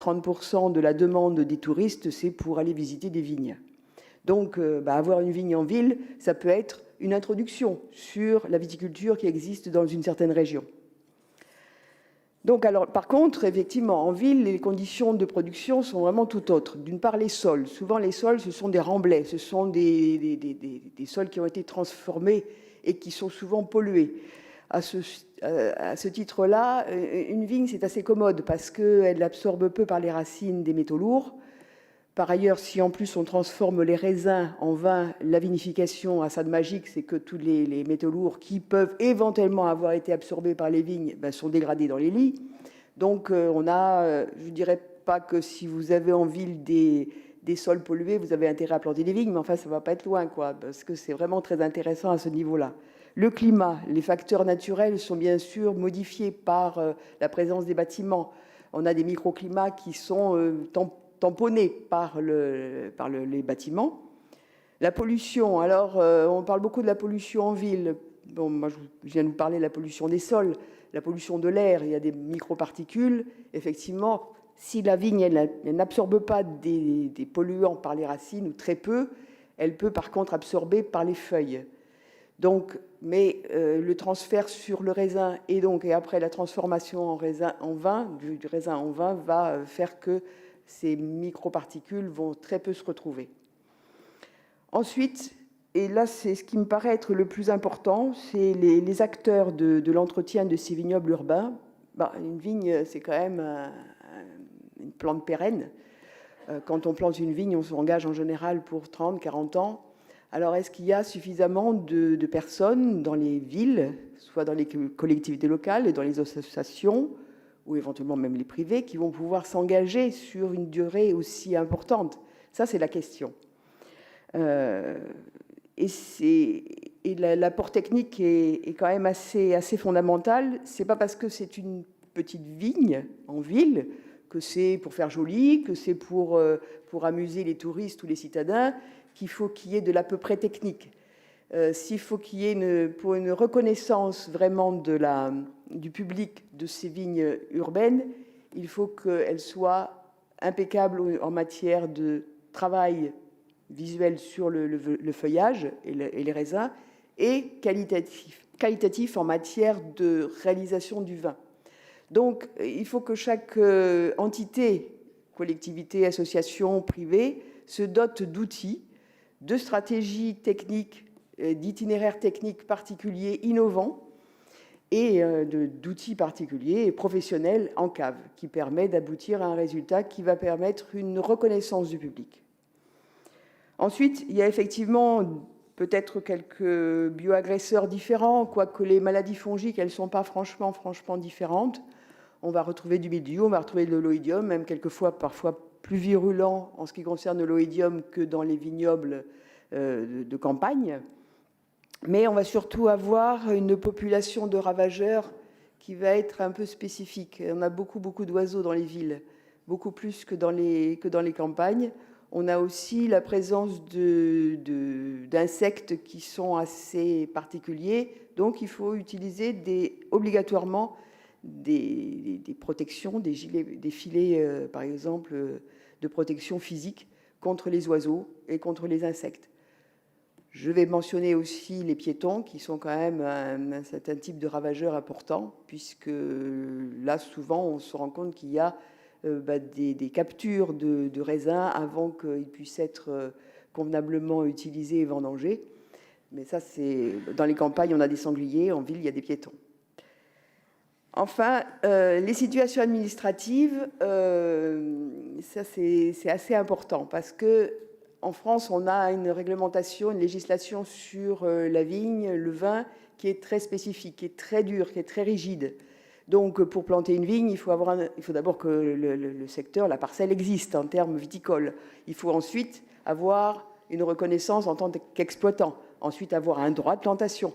30% de la demande des touristes, c'est pour aller visiter des vignes. Donc, avoir une vigne en ville, ça peut être une introduction sur la viticulture qui existe dans une certaine région. Donc, alors, par contre, effectivement, en ville, les conditions de production sont vraiment tout autres. D'une part, les sols. Souvent, les sols, ce sont des remblais. Ce sont des sols qui ont été transformés et qui sont souvent pollués. À ce titre-là, une vigne, c'est assez commode parce qu'elle absorbe peu par les racines des métaux lourds. Par ailleurs, si en plus on transforme les raisins en vin, la vinification a ça de magique, c'est que tous les métaux lourds qui peuvent éventuellement avoir été absorbés par les vignes sont dégradés dans les lies. Donc on a, je ne dirais pas que si vous avez en ville des sols pollués, vous avez intérêt à planter des vignes, mais enfin ça ne va pas être loin, quoi, parce que c'est vraiment très intéressant à ce niveau-là. Le climat, les facteurs naturels sont bien sûr modifiés par la présence des bâtiments. On a des microclimats qui sont tamponnés par les bâtiments. La pollution, alors on parle beaucoup de la pollution en ville. Bon, moi je viens de vous parler de la pollution des sols, la pollution de l'air, il y a des microparticules. Effectivement, si la vigne elle n'absorbe pas des polluants par les racines ou très peu, elle peut par contre absorber par les feuilles. Donc, mais le transfert sur le raisin et après la transformation en vin, du raisin en vin, va faire que ces microparticules vont très peu se retrouver. Ensuite, et là c'est ce qui me paraît être le plus important, c'est les acteurs de l'entretien de ces vignobles urbains. Une vigne, c'est quand même une plante pérenne. Quand on plante une vigne, on s'engage en général pour 30, 40 ans. Alors, est-ce qu'il y a suffisamment de personnes dans les villes, soit dans les collectivités locales et dans les associations, ou éventuellement même les privés, qui vont pouvoir s'engager sur une durée aussi importante? Ça, c'est la question. Et l'apport technique est quand même assez fondamental. C'est pas parce que c'est une petite vigne en ville que c'est pour faire joli, que c'est pour amuser les touristes ou les citadins, qu'il faut qu'il y ait de l'à peu près technique. S'il faut qu'il y ait pour une reconnaissance vraiment du public de ces vignes urbaines, il faut qu'elles soient impeccables en matière de travail visuel sur le feuillage et les raisins, et qualitatif en matière de réalisation du vin. Donc, il faut que chaque entité, collectivité, association, privée, se dote d'outils, de stratégies techniques, d'itinéraires techniques particuliers, innovants, et d'outils particuliers et professionnels en cave, qui permet d'aboutir à un résultat qui va permettre une reconnaissance du public. Ensuite, il y a effectivement peut-être quelques bioagresseurs différents, quoique les maladies fongiques, elles ne sont pas franchement différentes. On va retrouver du mildiou, on va retrouver de l'oïdium, même quelquefois, parfois plus virulent en ce qui concerne l'oïdium que dans les vignobles de campagne. Mais on va surtout avoir une population de ravageurs qui va être un peu spécifique. On a beaucoup d'oiseaux dans les villes, beaucoup plus que dans les campagnes. On a aussi la présence d'insectes qui sont assez particuliers. Donc, il faut utiliser obligatoirement des protections, des filets, par exemple, de protection physique contre les oiseaux et contre les insectes. Je vais mentionner aussi les piétons, qui sont quand même un certain type de ravageurs importants, puisque là, souvent, on se rend compte qu'il y a des captures de raisins avant qu'ils puissent être convenablement utilisés et vendangés. Mais ça, c'est dans les campagnes, on a des sangliers, en ville, il y a des piétons. Enfin, les situations administratives, ça c'est assez important parce que en France, on a une réglementation, une législation sur la vigne, le vin, qui est très spécifique, qui est très dure, qui est très rigide. Donc, pour planter une vigne, il faut d'abord que le secteur, la parcelle existe en termes viticoles. Il faut ensuite avoir une reconnaissance en tant qu'exploitant. Ensuite, avoir un droit de plantation.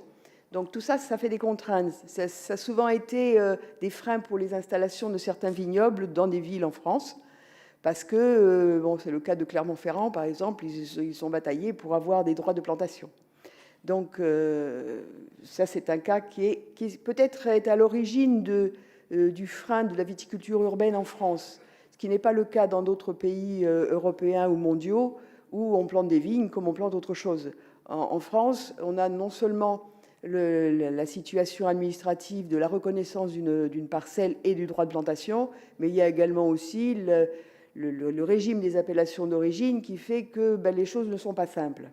Donc, tout ça, ça fait des contraintes. Ça a souvent été des freins pour les installations de certains vignobles dans des villes en France. Parce que, c'est le cas de Clermont-Ferrand, par exemple, ils sont bataillés pour avoir des droits de plantation. Donc, ça, c'est un cas qui peut-être est à l'origine du frein de la viticulture urbaine en France. Ce qui n'est pas le cas dans d'autres pays européens ou mondiaux où on plante des vignes comme on plante autre chose. En France, on a non seulement la situation administrative de la reconnaissance d'une parcelle et du droit de plantation, mais il y a également aussi le régime des appellations d'origine qui fait que les choses ne sont pas simples.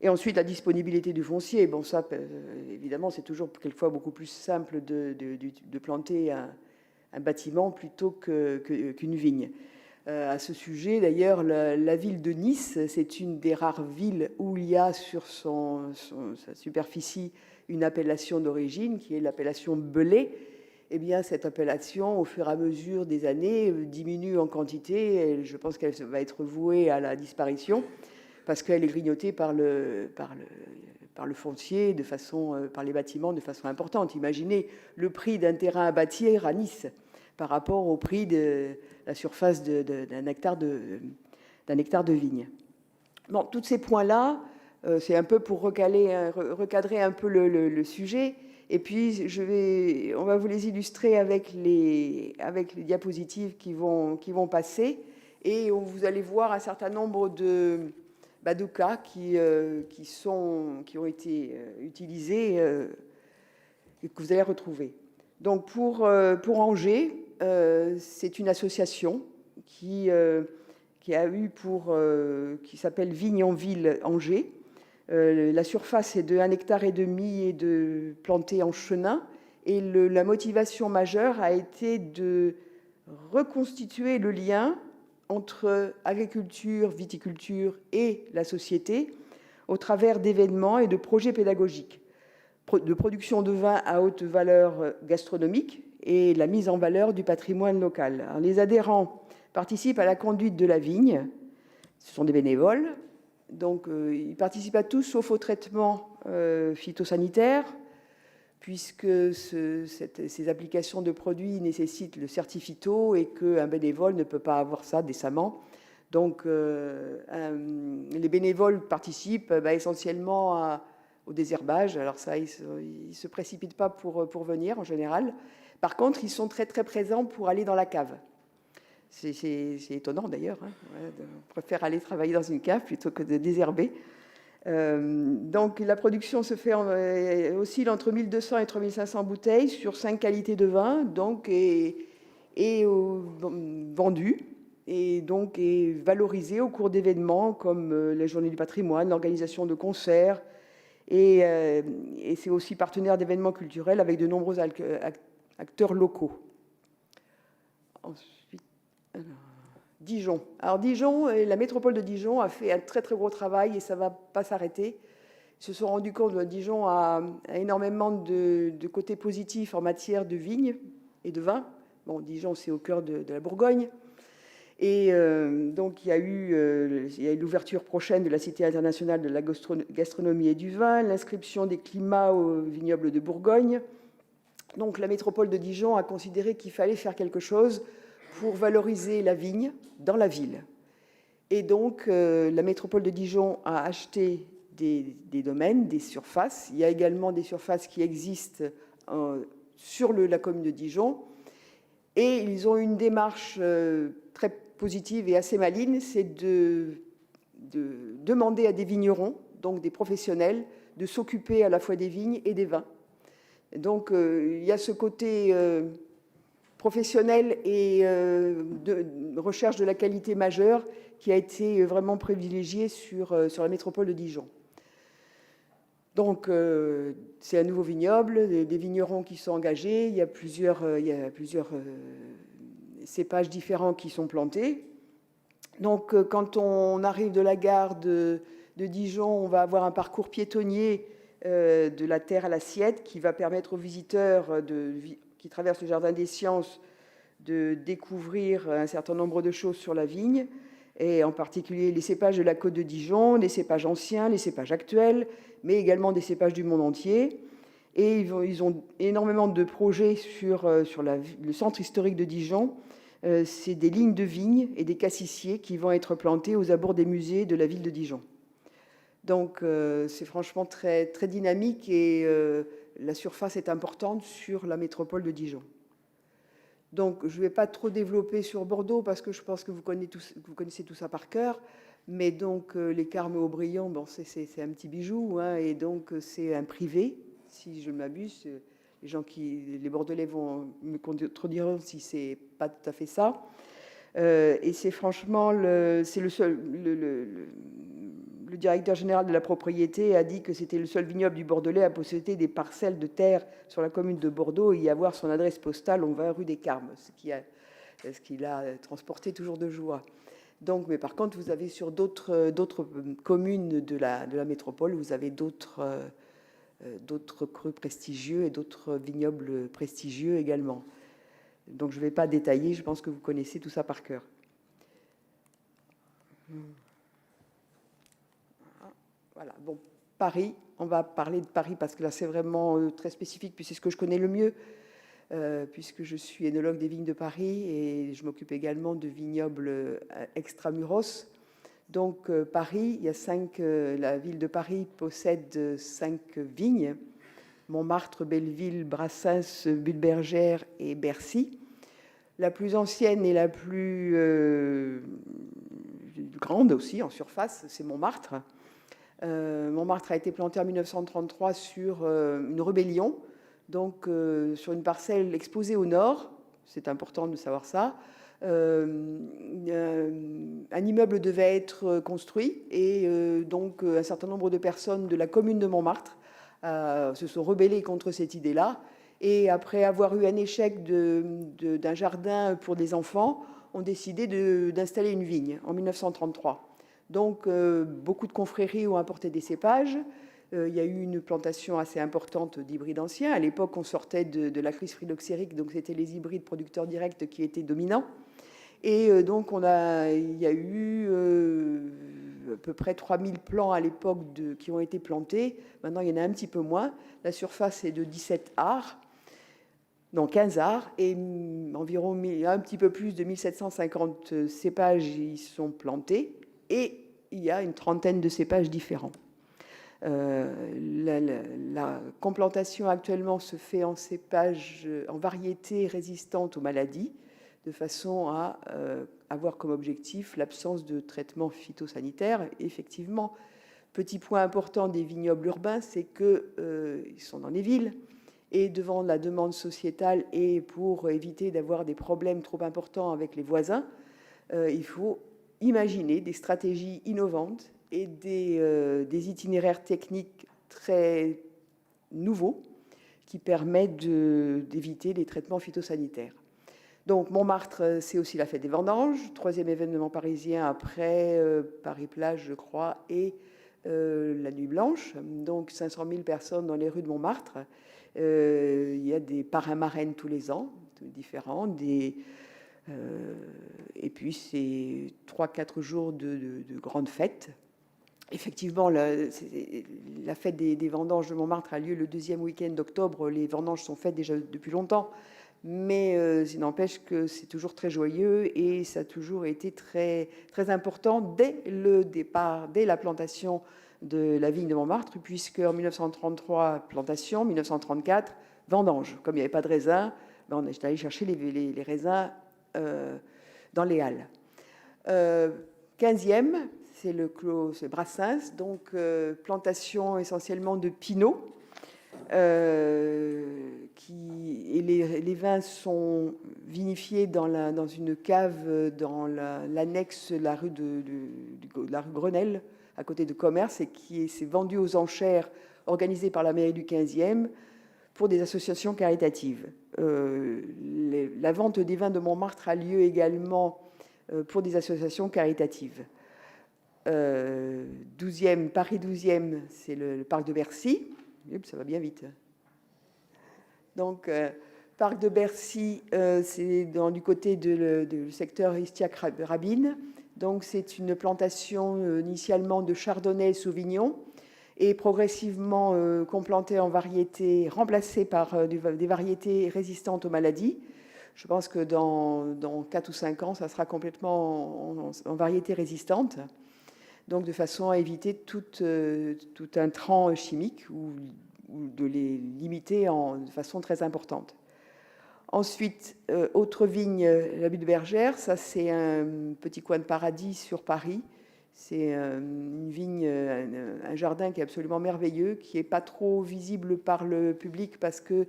Et ensuite, la disponibilité du foncier. Bon, ça, évidemment, c'est toujours quelquefois beaucoup plus simple de planter un bâtiment plutôt qu'une vigne. À ce sujet, d'ailleurs, la ville de Nice, c'est une des rares villes où il y a sur sa superficie une appellation d'origine, qui est l'appellation Belay. Eh bien, cette appellation, au fur et à mesure des années, diminue en quantité. Et je pense qu'elle va être vouée à la disparition, parce qu'elle est grignotée par le foncier, par les bâtiments de façon importante. Imaginez le prix d'un terrain à bâtir à Nice par rapport au prix de la surface d'un hectare de vigne. Bon, tous ces points-là, c'est un peu pour recadrer un peu le sujet. Et puis, on va vous les illustrer avec les diapositives qui vont passer. Et vous allez voir un certain nombre de cas qui ont été utilisés et que vous allez retrouver. Donc, pour Angers, c'est une association qui s'appelle Vignes en Ville Angers. La surface est de 1,5 hectare et de planté en chenin. Et la motivation majeure a été de reconstituer le lien entre agriculture, viticulture et la société au travers d'événements et de projets pédagogiques, de production de vin à haute valeur gastronomique et la mise en valeur du patrimoine local. Alors, les adhérents participent à la conduite de la vigne. Ce sont des bénévoles. Donc, ils participent à tout sauf au traitement phytosanitaire, puisque ces applications de produits nécessitent le certificat et qu'un bénévole ne peut pas avoir ça décemment. Donc, les bénévoles participent essentiellement au désherbage. Alors ça, ils ne se précipitent pas pour venir en général. Par contre, ils sont très, très présents pour aller dans la cave. C'est étonnant d'ailleurs. Hein. On préfère aller travailler dans une cave plutôt que de désherber. Donc la production se fait oscille entre 1200 et 3500 bouteilles sur 5 qualités de vin, donc et vendues et donc est valorisée au cours d'événements comme la Journée du patrimoine, l'organisation de concerts et c'est aussi partenaire d'événements culturels avec de nombreux acteurs locaux. Ensuite, Dijon. Alors Dijon, la métropole de Dijon a fait un très très gros travail et ça ne va pas s'arrêter. Ils se sont rendus compte que Dijon a énormément de côtés positifs en matière de vignes et de vin. Bon, Dijon, c'est au cœur de la Bourgogne. Et donc il y a eu l'ouverture prochaine de la Cité internationale de la gastronomie et du vin, l'inscription des climats au vignoble de Bourgogne. Donc la métropole de Dijon a considéré qu'il fallait faire quelque chose pour valoriser la vigne dans la ville. Et donc, la métropole de Dijon a acheté des domaines, des surfaces. Il y a également des surfaces qui existent sur la commune de Dijon. Et ils ont une démarche très positive et assez maligne, c'est de demander à des vignerons, donc des professionnels, de s'occuper à la fois des vignes et des vins. Donc, il y a ce côté professionnel et de recherche de la qualité majeure qui a été vraiment privilégié sur la métropole de Dijon. Donc, c'est un nouveau vignoble, des vignerons qui sont engagés, il y a plusieurs cépages différents qui sont plantés. Donc, quand on arrive de la gare de Dijon, on va avoir un parcours piétonnier de la terre à l'assiette qui va permettre aux visiteurs qui traversent le Jardin des Sciences de découvrir un certain nombre de choses sur la vigne, et en particulier les cépages de la Côte de Dijon, les cépages anciens, les cépages actuels, mais également des cépages du monde entier. Et ils ont énormément de projets sur le centre historique de Dijon. C'est des lignes de vignes et des cassissiers qui vont être plantés aux abords des musées de la ville de Dijon. Donc c'est franchement très, très dynamique et la surface est importante sur la métropole de Dijon. Donc, je ne vais pas trop développer sur Bordeaux parce que je pense que vous connaissez tout ça par cœur. Mais donc, les Carmes Aubryon, bon, c'est un petit bijou, hein, et donc c'est un privé, si je ne m'abuse. Les Bordelais vont me contrediront si c'est pas tout à fait ça. Et c'est franchement, c'est le seul. Le directeur général de la propriété a dit que c'était le seul vignoble du Bordelais à posséder des parcelles de terre sur la commune de Bordeaux et y avoir son adresse postale, on va rue des Carmes, ce qui l'a transporté toujours de joie. Donc, mais par contre, vous avez sur d'autres communes de la métropole, vous avez d'autres crus prestigieux et d'autres vignobles prestigieux également. Donc, je ne vais pas détailler, je pense que vous connaissez tout ça par cœur. Voilà, bon, Paris, on va parler de Paris parce que là, c'est vraiment très spécifique, puis c'est ce que je connais le mieux, puisque je suis énologue des vignes de Paris et je m'occupe également de vignobles extramuros. Donc, Paris, la ville de Paris possède 5 vignes. Montmartre, Belleville, Brassens, Butte-Bergère et Bercy. La plus ancienne et la plus grande aussi en surface, c'est Montmartre. Montmartre a été planté en 1933 sur une rébellion, donc sur une parcelle exposée au nord, c'est important de savoir ça. Un immeuble devait être construit et donc un certain nombre de personnes de la commune de Montmartre se sont rebellées contre cette idée-là. Et après avoir eu un échec d'un jardin pour des enfants, ont décidé d'installer une vigne en 1933. Donc, beaucoup de confréries ont apporté des cépages. Il y a eu une plantation assez importante d'hybrides anciens. À l'époque, on sortait de la crise phylloxérique, donc c'était les hybrides producteurs directs qui étaient dominants. Et donc, il y a eu à peu près 3000 plants à l'époque qui ont été plantés. Maintenant, il y en a un petit peu moins. La surface est de 17 arts. Non, 15 arts, et environ un petit peu plus de 1750 cépages y sont plantés, et il y a une trentaine de cépages différents. La complantation actuellement se fait en cépages, en variétés résistantes aux maladies, de façon à avoir comme objectif l'absence de traitement phytosanitaire. Effectivement, petit point important des vignobles urbains, c'est qu'ils sont dans les villes, et devant la demande sociétale et pour éviter d'avoir des problèmes trop importants avec les voisins, il faut imaginer des stratégies innovantes et des itinéraires techniques très nouveaux qui permettent d'éviter les traitements phytosanitaires. Donc Montmartre, c'est aussi la fête des vendanges, troisième événement parisien après Paris-Plage, je crois, et la Nuit Blanche. Donc 500 000 personnes dans les rues de Montmartre. Il y a des parrains-marraines tous les ans, différents, et puis c'est 3-4 jours de grandes fêtes. Effectivement, la fête des vendanges de Montmartre a lieu le deuxième week-end d'octobre. Les vendanges sont faites déjà depuis longtemps, mais il n'empêche que c'est toujours très joyeux et ça a toujours été très, très important dès le départ, dès la plantation de la vigne de Montmartre, puisque en 1933, plantation, 1934, vendange. Comme il n'y avait pas de raisins, ben on est allé chercher les raisins dans les halles. 15e, c'est le clos, c'est Brassens, donc plantation essentiellement de Pinot. Et les vins sont vinifiés dans une cave dans l'annexe de la rue Grenelle, à côté de Commerce, et qui s'est vendu aux enchères organisées par la mairie du 15e pour des associations caritatives. La vente des vins de Montmartre a lieu également pour des associations caritatives. 12e, Paris 12e, c'est le parc de Bercy. Ça va bien vite. Donc, parc de Bercy, c'est du côté du secteur Istiac-Rabine. Donc, c'est une plantation initialement de chardonnay et sauvignon et progressivement complantée en variétés, remplacée par des variétés résistantes aux maladies. Je pense que dans 4 ou 5 ans, ça sera complètement en variété résistante. Donc, de façon à éviter tout intrant chimique ou de les limiter de façon très importante. Ensuite, autre vigne, la Butte Bergère, ça c'est un petit coin de paradis sur Paris. C'est une vigne, un jardin qui est absolument merveilleux, qui n'est pas trop visible par le public parce qu'il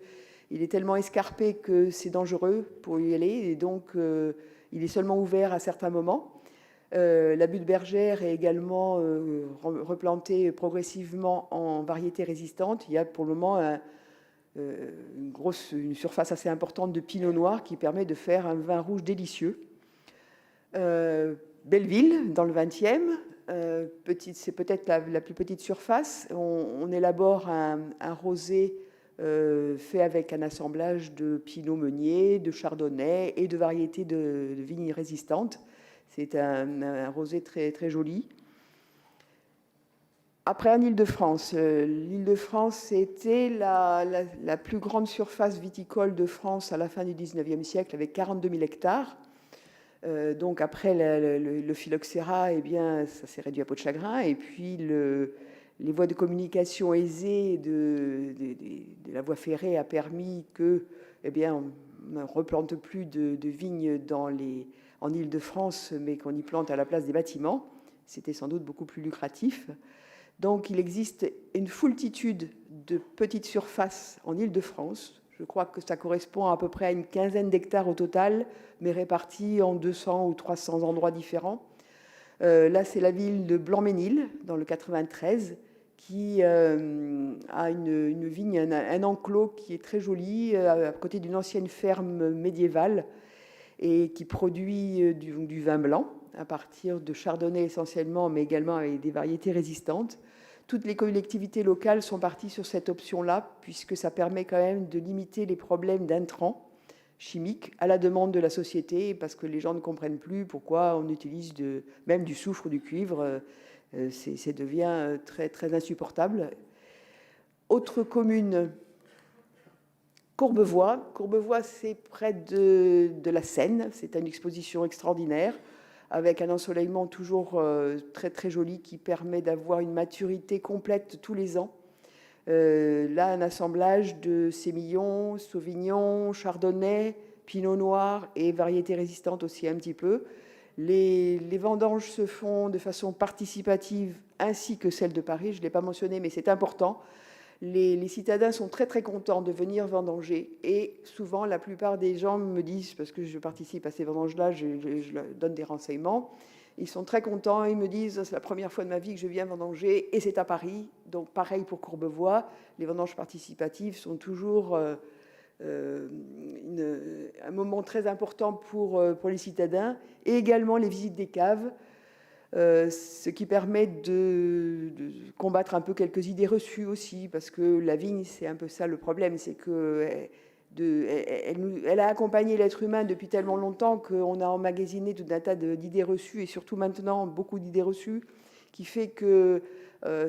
est tellement escarpé que c'est dangereux pour y aller, et donc il est seulement ouvert à certains moments. La Butte Bergère est également replantée progressivement en variétés résistantes. Il y a pour le moment une surface assez importante de pinot noir qui permet de faire un vin rouge délicieux. Belleville, dans le 20e, c'est peut-être la plus petite surface. On élabore un rosé fait avec un assemblage de pinot meunier, de chardonnay et de variétés de vignes résistantes. C'est un rosé très, très joli. Après, en Île-de-France. L'Île-de-France, c'était la plus grande surface viticole de France à la fin du 19e siècle, avec 42 000 hectares. Donc après le phylloxéra, eh bien, ça s'est réduit à peau de chagrin. Et puis les voies de communication aisées de la voie ferrée a permis que, eh bien, on ne replante plus de vignes en Île-de-France, mais qu'on y plante à la place des bâtiments. C'était sans doute beaucoup plus lucratif. Donc il existe une foultitude de petites surfaces en Île-de-France. Je crois que ça correspond à peu près à une quinzaine d'hectares au total, mais répartis en 200 ou 300 endroits différents. Là, c'est la ville de Blanc-Ménil, dans le 93, qui a une vigne, un enclos qui est très joli, à côté d'une ancienne ferme médiévale, et qui produit du vin blanc, à partir de chardonnay essentiellement, mais également avec des variétés résistantes. Toutes les collectivités locales sont parties sur cette option-là, puisque ça permet quand même de limiter les problèmes d'intrants chimiques à la demande de la société, parce que les gens ne comprennent plus pourquoi on utilise même du soufre ou du cuivre. Ça devient très, très insupportable. Autre commune, Courbevoie. Courbevoie, c'est près de la Seine. C'est une exposition extraordinaire, avec un ensoleillement toujours très, très joli qui permet d'avoir une maturité complète tous les ans. Là, un assemblage de sémillon, sauvignon, chardonnay, pinot noir et variétés résistantes aussi un petit peu. Les vendanges se font de façon participative ainsi que celle de Paris. Je ne l'ai pas mentionné, mais c'est important. Les citadins sont très très contents de venir vendanger, et souvent la plupart des gens me disent, parce que je participe à ces vendanges-là, je leur donne des renseignements, ils sont très contents, ils me disent c'est la première fois de ma vie que je viens vendanger, et c'est à Paris. Donc pareil pour Courbevoie, les vendanges participatives sont toujours un moment très important pour les citadins, et également les visites des caves. Ce qui permet de combattre un peu quelques idées reçues aussi, parce que la vigne, c'est un peu ça le problème, c'est qu'elle a accompagné l'être humain depuis tellement longtemps qu'on a emmagasiné tout un tas d'idées reçues, et surtout maintenant beaucoup d'idées reçues, qui fait que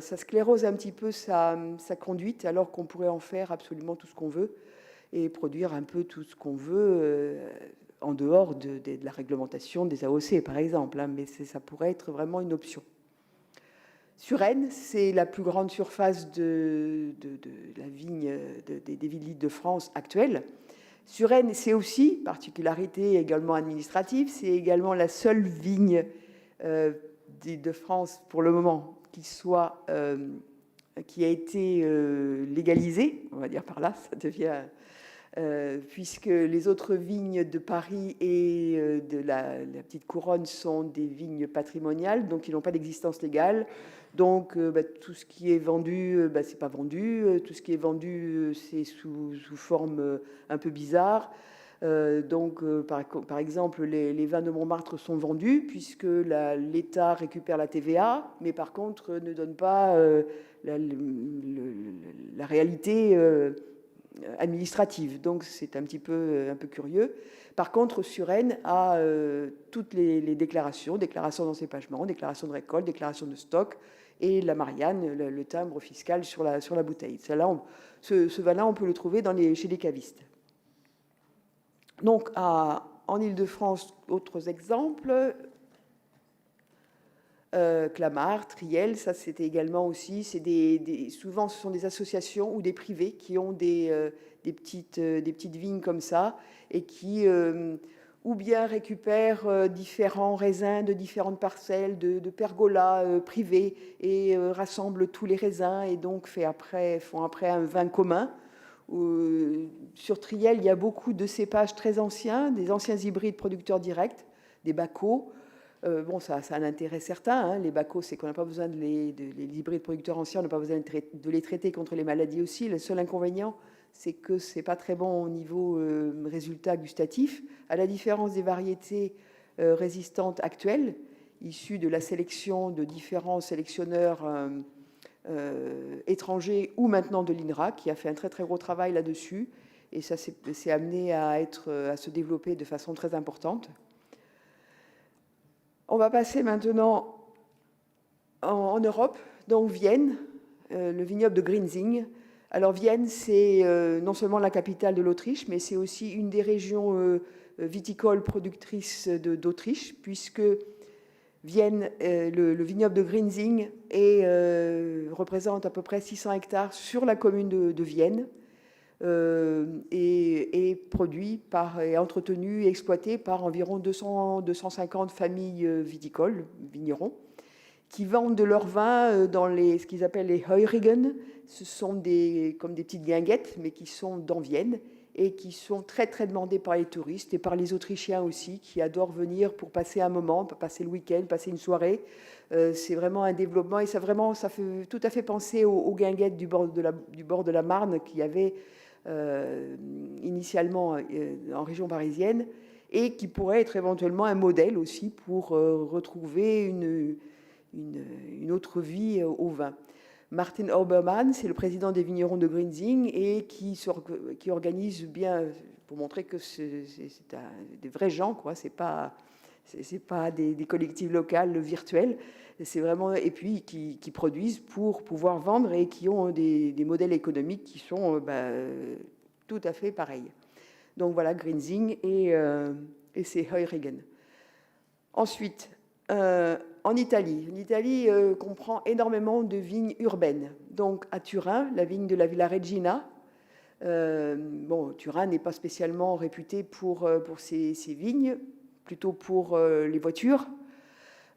ça sclérose un petit peu sa conduite, alors qu'on pourrait en faire absolument tout ce qu'on veut et produire un peu tout ce qu'on veut en dehors de la réglementation des AOC, par exemple, hein, mais ça pourrait être vraiment une option. Suresnes, c'est la plus grande surface de la vigne des villes de France actuelles. Suresnes, c'est aussi, particularité également administrative, c'est également la seule vigne de France, pour le moment, qui a été légalisée, on va dire par là, ça devient... puisque les autres vignes de Paris et de la petite couronne sont des vignes patrimoniales, donc ils n'ont pas d'existence légale. Donc tout ce qui est vendu, c'est pas vendu. Tout ce qui est vendu, c'est sous forme un peu bizarre. Donc par exemple, les vins de Montmartre sont vendus, puisque l'État récupère la TVA, mais par contre ne donne pas la réalité administrative. Donc c'est un peu curieux. Par contre, Suresnes a toutes les déclarations d'encépagement, déclaration de récolte, déclaration de stock, et la Marianne, le timbre fiscal sur la bouteille. Ce vin-là, on peut le trouver chez les cavistes. Donc en Île-de-France, autres exemples. Clamart, Triel, ça c'était également aussi, souvent ce sont des associations ou des privés qui ont des petites vignes comme ça et qui ou bien récupèrent différents raisins de différentes parcelles, de pergolas privés et rassemblent tous les raisins et donc font après un vin commun. Sur Triel, il y a beaucoup de cépages très anciens, des anciens hybrides producteurs directs, des Bacaux. Bon, ça a un intérêt certain. Hein. Les Bacaux, c'est qu'on n'a pas besoin les hybrides producteurs anciens, on n'a pas besoin de les traiter contre les maladies aussi. Le seul inconvénient, c'est que c'est pas très bon au niveau résultat gustatif, à la différence des variétés résistantes actuelles, issues de la sélection de différents sélectionneurs étrangers ou maintenant de l'INRA, qui a fait un très très gros travail là-dessus. Et ça s'est amené à se développer de façon très importante. On va passer maintenant en Europe, donc Vienne, le vignoble de Grinzing. Alors Vienne, c'est non seulement la capitale de l'Autriche, mais c'est aussi une des régions viticoles productrices d'Autriche, puisque Vienne, le vignoble de Grinzing représente à peu près 600 hectares sur la commune de Vienne et produit et entretenu et exploité par environ 250 familles viticoles, vignerons, qui vendent de leur vin dans ce qu'ils appellent les Heurigen. Ce sont comme des petites guinguettes, mais qui sont dans Vienne et qui sont très très demandés par les touristes et par les Autrichiens aussi, qui adorent venir pour passer un moment, passer le week-end, passer une soirée. C'est vraiment un développement et ça fait tout à fait penser aux guinguettes du bord de la Marne qui avait initialement en région parisienne et qui pourrait être éventuellement un modèle aussi pour retrouver une autre vie au vin. Martin Obermann, c'est le président des vignerons de Grinzing et qui organise bien, pour montrer que c'est des vrais gens, quoi. C'est pas des collectives locales virtuelles. C'est vraiment, et puis qui produisent pour pouvoir vendre et qui ont des modèles économiques qui sont tout à fait pareils. Donc voilà, Grinzing et c'est Heurigen. Ensuite, en Italie. L'Italie comprend énormément de vignes urbaines. Donc à Turin, la vigne de la Villa Regina. Turin n'est pas spécialement réputé pour ses vignes, plutôt pour les voitures.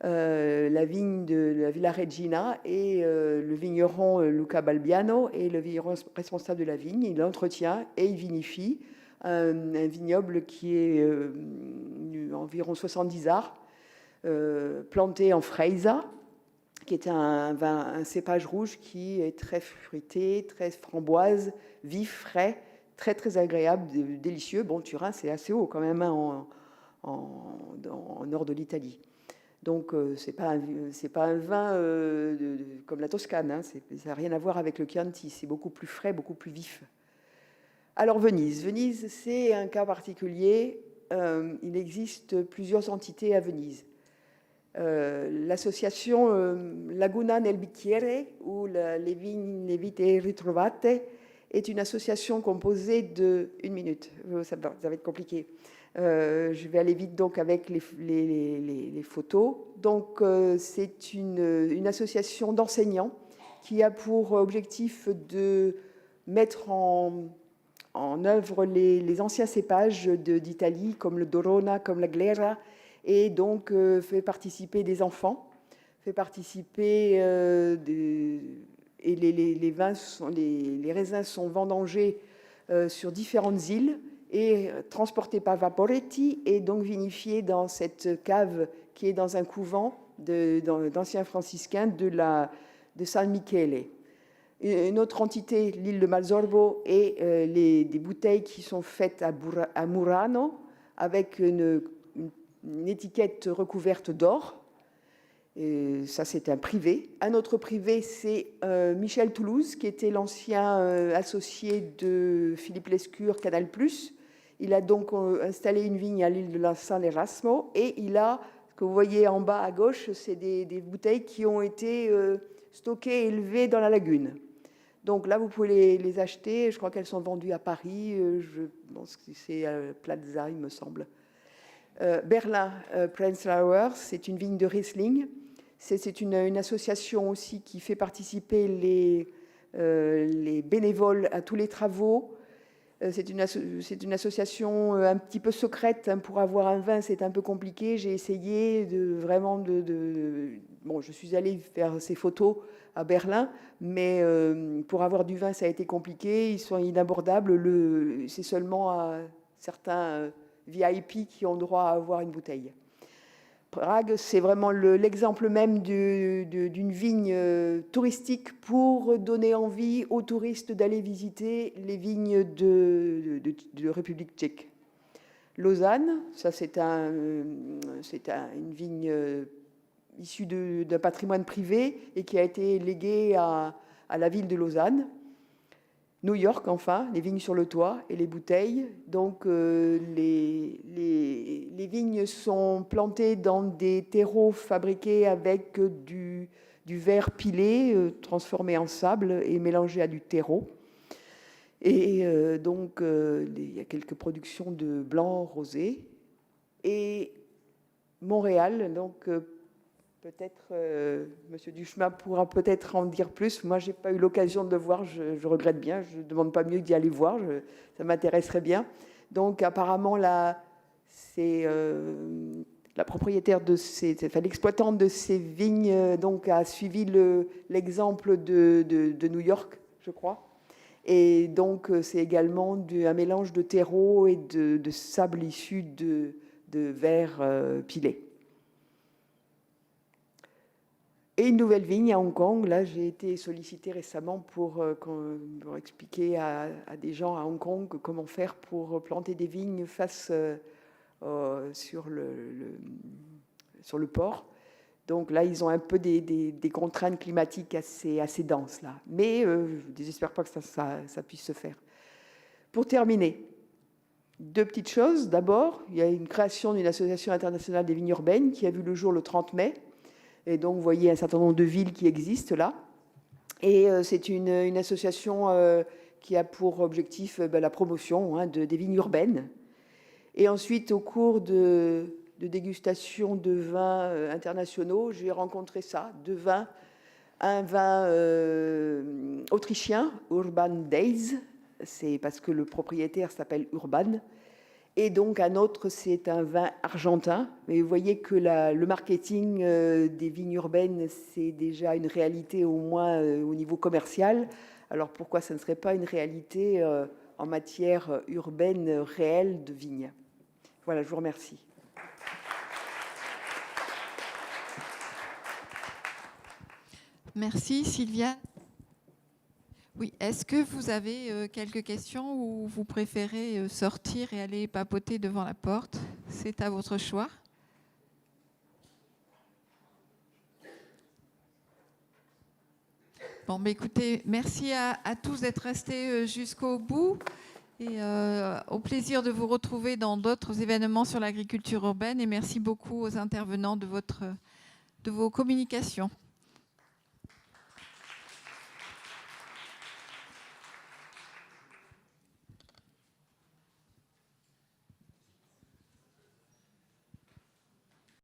La vigne de la Villa Regina et le vigneron Luca Balbiano est le vigneron responsable de la vigne. Il l'entretient et il vinifie un vignoble qui est environ 70 arts, planté en Freisa, qui est un cépage rouge qui est très fruité, très framboise, vif, frais, très très agréable, délicieux. Bon, Turin, c'est assez haut quand même hein, en nord de l'Italie. Donc, c'est pas un vin comme la Toscane, hein, ça n'a rien à voir avec le Chianti, c'est beaucoup plus frais, beaucoup plus vif. Alors Venise. Venise, c'est un cas particulier. Il existe plusieurs entités à Venise. L'association Laguna nel Bicchiere, ou les Vite Ritrovate, est une association composée de... Une minute, ça va être compliqué. Je vais aller vite donc avec les photos. Donc c'est une association d'enseignants qui a pour objectif de mettre en œuvre les anciens cépages d'Italie, comme le Dorona, comme la Glera, et donc fait participer des enfants, fait participer et les raisins sont vendangés sur différentes îles et transportés par Vaporetti et donc vinifiés dans cette cave qui est dans un couvent d'anciens franciscains de San Michele. Une autre entité, l'île de Malsorbo, et des bouteilles qui sont faites à Murano avec une étiquette recouverte d'or. Et ça, c'est un privé. Un autre privé, c'est Michel Toulouse, qui était l'ancien associé de Philippe Lescure, Canal+. Il a donc installé une vigne à l'île de la San Erasmo et il a, ce que vous voyez en bas à gauche, c'est des bouteilles qui ont été stockées et élevées dans la lagune. Donc là, vous pouvez les acheter. Je crois qu'elles sont vendues à Paris. Je pense que c'est à Plaza, il me semble. Berlin, Prenzlauer, c'est une vigne de Riesling. C'est une association aussi qui fait participer les bénévoles à tous les travaux. C'est une association un petit peu secrète. Pour avoir un vin, c'est un peu compliqué. J'ai essayé Bon, je suis allée faire ces photos à Berlin, mais pour avoir du vin, ça a été compliqué. Ils sont inabordables. C'est seulement à certains VIP qui ont droit à avoir une bouteille. Prague, c'est vraiment l'exemple même d'une vigne touristique pour donner envie aux touristes d'aller visiter les vignes de République tchèque. Lausanne, ça c'est une vigne issue d'un patrimoine privé et qui a été léguée à la ville de Lausanne. New York, enfin, les vignes sur le toit et les bouteilles. Donc, les vignes sont plantées dans des terreaux fabriqués avec du verre pilé, transformé en sable et mélangé à du terreau. Et donc, il y a quelques productions de blanc rosé. Et Montréal, donc peut-être Monsieur Duchemin pourra peut-être en dire plus. Moi, j'ai pas eu l'occasion de le voir. Je regrette bien. Je ne demande pas mieux d'y aller voir. Ça m'intéresserait bien. Donc, apparemment, c'est la propriétaire l'exploitante de ces vignes, donc a suivi l'exemple de New York, je crois. Et donc, c'est également un mélange de terreau et de sable issu de verre pilé. Et une nouvelle vigne à Hong Kong. Là, j'ai été sollicitée récemment pour expliquer à des gens à Hong Kong comment faire pour planter des vignes sur le port. Donc là, ils ont un peu des contraintes climatiques assez denses là. Mais je ne désespère pas que ça puisse se faire. Pour terminer, deux petites choses. D'abord, il y a une création d'une association internationale des vignes urbaines qui a vu le jour le 30 mai. Et donc, vous voyez un certain nombre de villes qui existent là. Et c'est une association qui a pour objectif la promotion des vignes urbaines. Et ensuite, au cours de dégustation de vins internationaux, j'ai rencontré un vin autrichien, Urban Days. C'est parce que le propriétaire s'appelle Urban. Et donc un autre, c'est un vin argentin. Mais vous voyez que le marketing des vignes urbaines, c'est déjà une réalité au moins au niveau commercial. Alors pourquoi ça ne serait pas une réalité en matière urbaine réelle de vignes? Voilà, je vous remercie. Merci Sylvia. Oui, est-ce que vous avez quelques questions ou vous préférez sortir et aller papoter devant la porte? C'est à votre choix. Bon, bah écoutez, merci à tous d'être restés jusqu'au bout et au plaisir de vous retrouver dans d'autres événements sur l'agriculture urbaine et merci beaucoup aux intervenants de vos communications.